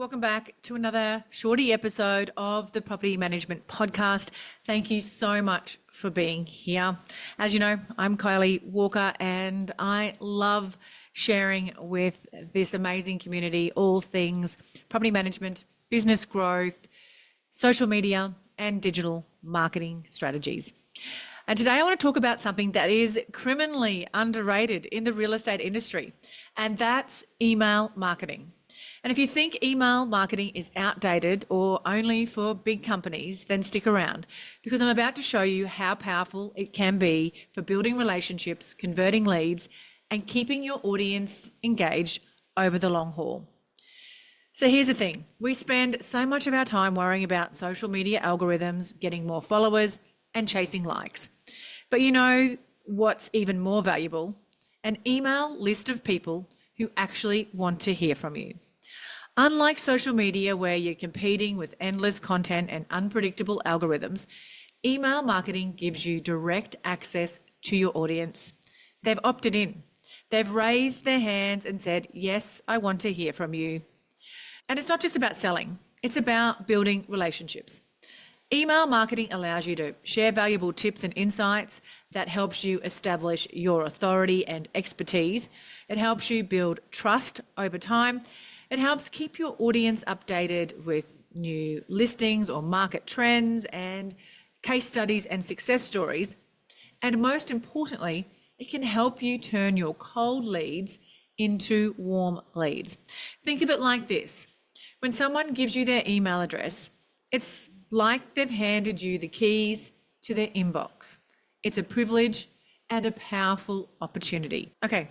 Welcome back to another shorty episode of the Property Management Podcast. Thank you so much for being here. As you know, I'm Kylie Walker and I love sharing with this amazing community all things property management, business growth, social media, and digital marketing strategies. And today I want to talk about something that is criminally underrated in the real estate industry, and that's email marketing. And if you think email marketing is outdated or only for big companies, then stick around because I'm about to show you how powerful it can be for building relationships, converting leads, and keeping your audience engaged over the long haul. So here's the thing. We spend so much of our time worrying about social media algorithms, getting more followers, and chasing likes. But you know what's even more valuable? An email list of people who actually want to hear from you. Unlike social media where you're competing with endless content and unpredictable algorithms, email marketing gives you direct access to your audience. They've opted in. They've raised their hands and said, yes, I want to hear from you. And it's not just about selling, it's about building relationships. Email marketing allows you to share valuable tips and insights that helps you establish your authority and expertise. It helps you build trust over time. It helps keep your audience updated with new listings or market trends and case studies and success stories. And most importantly, it can help you turn your cold leads into warm leads. Think of it like this. When someone gives you their email address, it's like they've handed you the keys to their inbox. It's a privilege and a powerful opportunity. Okay.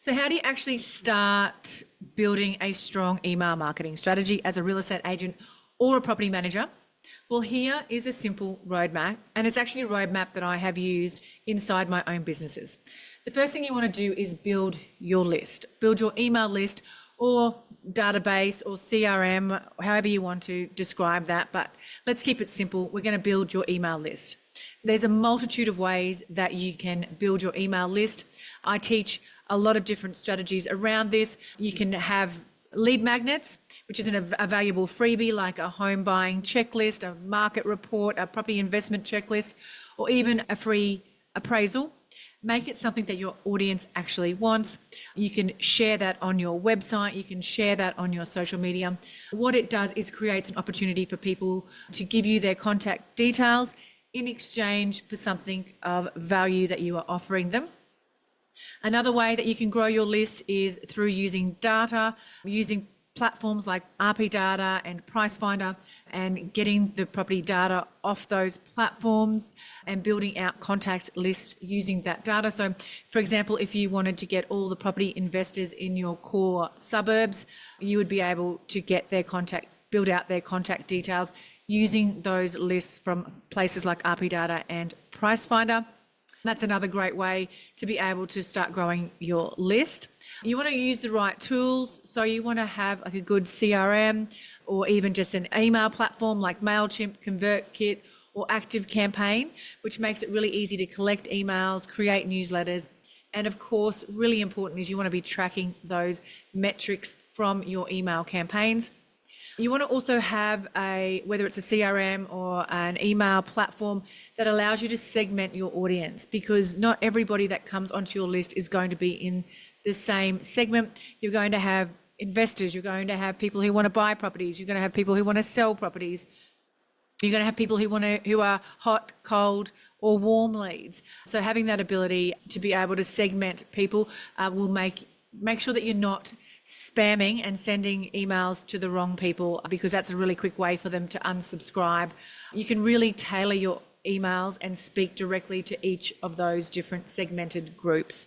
So how do you actually start building a strong email marketing strategy as a real estate agent or a property manager? Well, here is a simple roadmap, and it's actually a roadmap that I have used inside my own businesses. The first thing you want to do is build your list, build your email list or database or CRM, however you want to describe that, but let's keep it simple. We're going to build your email list. There's a multitude of ways that you can build your email list. I teach a lot of different strategies around this. You can have lead magnets, which is a valuable freebie like a home buying checklist, a market report, a property investment checklist, or even a free appraisal. Make it something that your audience actually wants. You can share that on your website. You can share that on your social media. What it does is creates an opportunity for people to give you their contact details in exchange for something of value that you are offering them. Another way that you can grow your list is through using data, using platforms like RP Data and Price Finder, and getting the property data off those platforms and building out contact lists using that data. So, for example, if you wanted to get all the property investors in your core suburbs, you would be able to get their contact, build out their contact details using those lists from places like RP Data and Price Finder. That's another great way to be able to start growing your list. You want to use the right tools. So you want to have like a good CRM or even just an email platform like MailChimp, ConvertKit, or ActiveCampaign, which makes it really easy to collect emails, create newsletters. And of course, really important is you want to be tracking those metrics from your email campaigns. You want to also have whether it's a CRM or an email platform that allows you to segment your audience, because not everybody that comes onto your list is going to be in the same segment. You're going to have investors, you're going to have people who want to buy properties, you're going to have people who want to sell properties, you're going to have people who are hot, cold, or warm leads. So having that ability to be able to segment people will make sure that you're not spamming and sending emails to the wrong people, because that's a really quick way for them to unsubscribe. You can really tailor your emails and speak directly to each of those different segmented groups.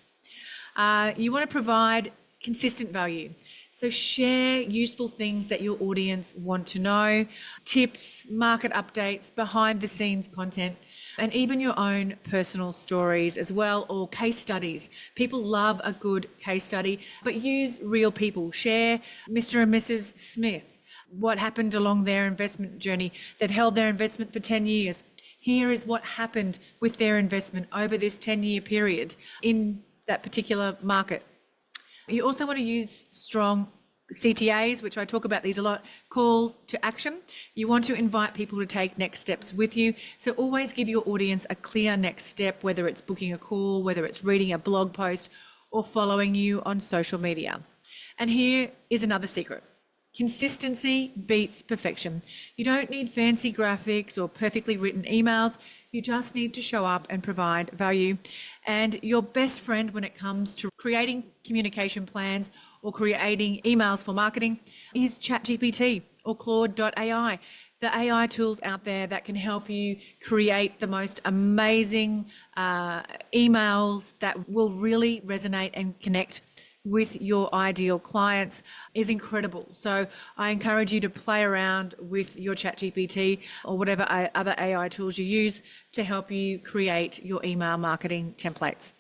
You want to provide consistent value. So share useful things that your audience want to know, tips, market updates, behind the scenes content, and even your own personal stories as well, or case studies. People love a good case study, but use real people. Share Mr. and Mrs. Smith, what happened along their investment journey. They've held their investment for 10 years. Here is what happened with their investment over this 10-year period in that particular market. You also want to use strong CTAs, which I talk about these a lot, calls to action. You want to invite people to take next steps with you. So always give your audience a clear next step, whether it's booking a call, whether it's reading a blog post, or following you on social media. And here is another secret. Consistency beats perfection. You don't need fancy graphics or perfectly written emails. You just need to show up and provide value. And your best friend when it comes to creating communication plans or creating emails for marketing is ChatGPT or Claude.ai. The AI tools out there that can help you create the most amazing emails that will really resonate and connect with your ideal clients is incredible. So I encourage you to play around with your ChatGPT or whatever other AI tools you use to help you create your email marketing templates.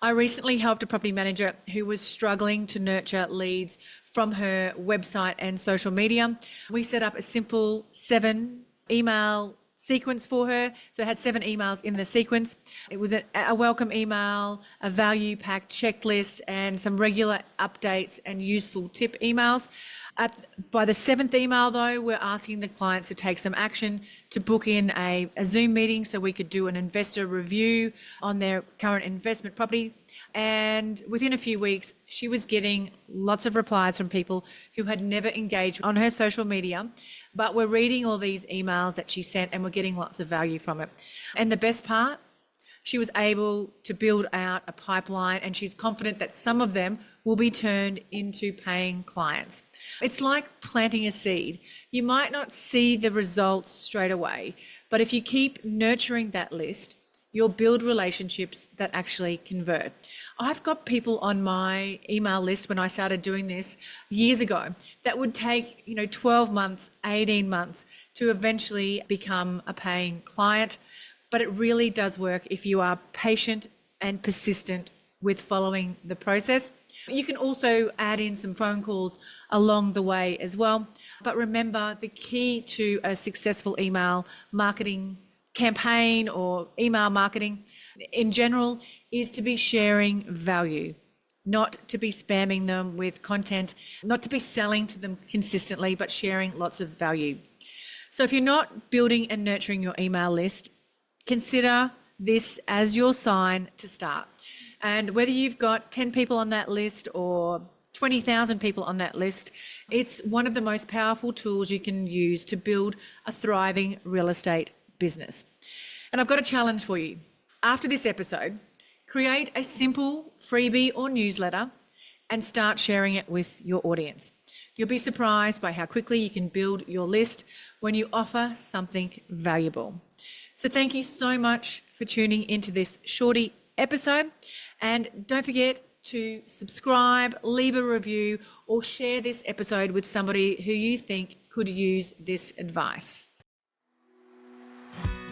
I recently helped a property manager who was struggling to nurture leads from her website and social media. We set up a simple 7 email sequence for her. So it had 7 emails in the sequence. It was a welcome email, a value pack checklist, and some regular updates and useful tip emails. By the 7th email, though, we're asking the clients to take some action to book in a Zoom meeting so we could do an investor review on their current investment property. And within a few weeks, she was getting lots of replies from people who had never engaged on her social media, but were reading all these emails that she sent and were getting lots of value from it. And the best part, she was able to build out a pipeline, and she's confident that some of them will be turned into paying clients. It's like planting a seed. You might not see the results straight away, but if you keep nurturing that list, you'll build relationships that actually convert. I've got people on my email list when I started doing this years ago that would take 12 months, 18 months to eventually become a paying client. But it really does work if you are patient and persistent with following the process. You can also add in some phone calls along the way as well. But remember, the key to a successful email marketing campaign or email marketing in general is to be sharing value, not to be spamming them with content, not to be selling to them consistently, but sharing lots of value. So if you're not building and nurturing your email list, consider this as your sign to start. And whether you've got 10 people on that list or 20,000 people on that list, it's one of the most powerful tools you can use to build a thriving real estate business. And I've got a challenge for you. After this episode, create a simple freebie or newsletter and start sharing it with your audience. You'll be surprised by how quickly you can build your list when you offer something valuable. So thank you so much for tuning into this shorty episode. And don't forget to subscribe, leave a review, or share this episode with somebody who you think could use this advice.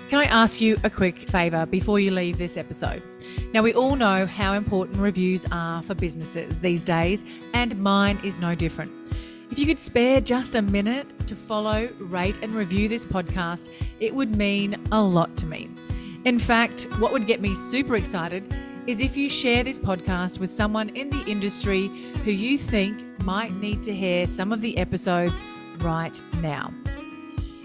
Can I ask you a quick favour before you leave this episode? Now, we all know how important reviews are for businesses these days, and mine is no different. If you could spare just a minute to follow, rate and review this podcast, it would mean a lot to me. In fact, what would get me super excited is if you share this podcast with someone in the industry who you think might need to hear some of the episodes right now.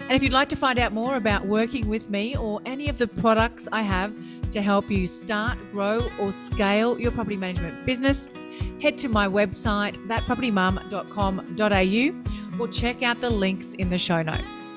And if you'd like to find out more about working with me or any of the products I have to help you start, grow or scale your property management business, head to my website, thatpropertymum.com.au, or check out the links in the show notes.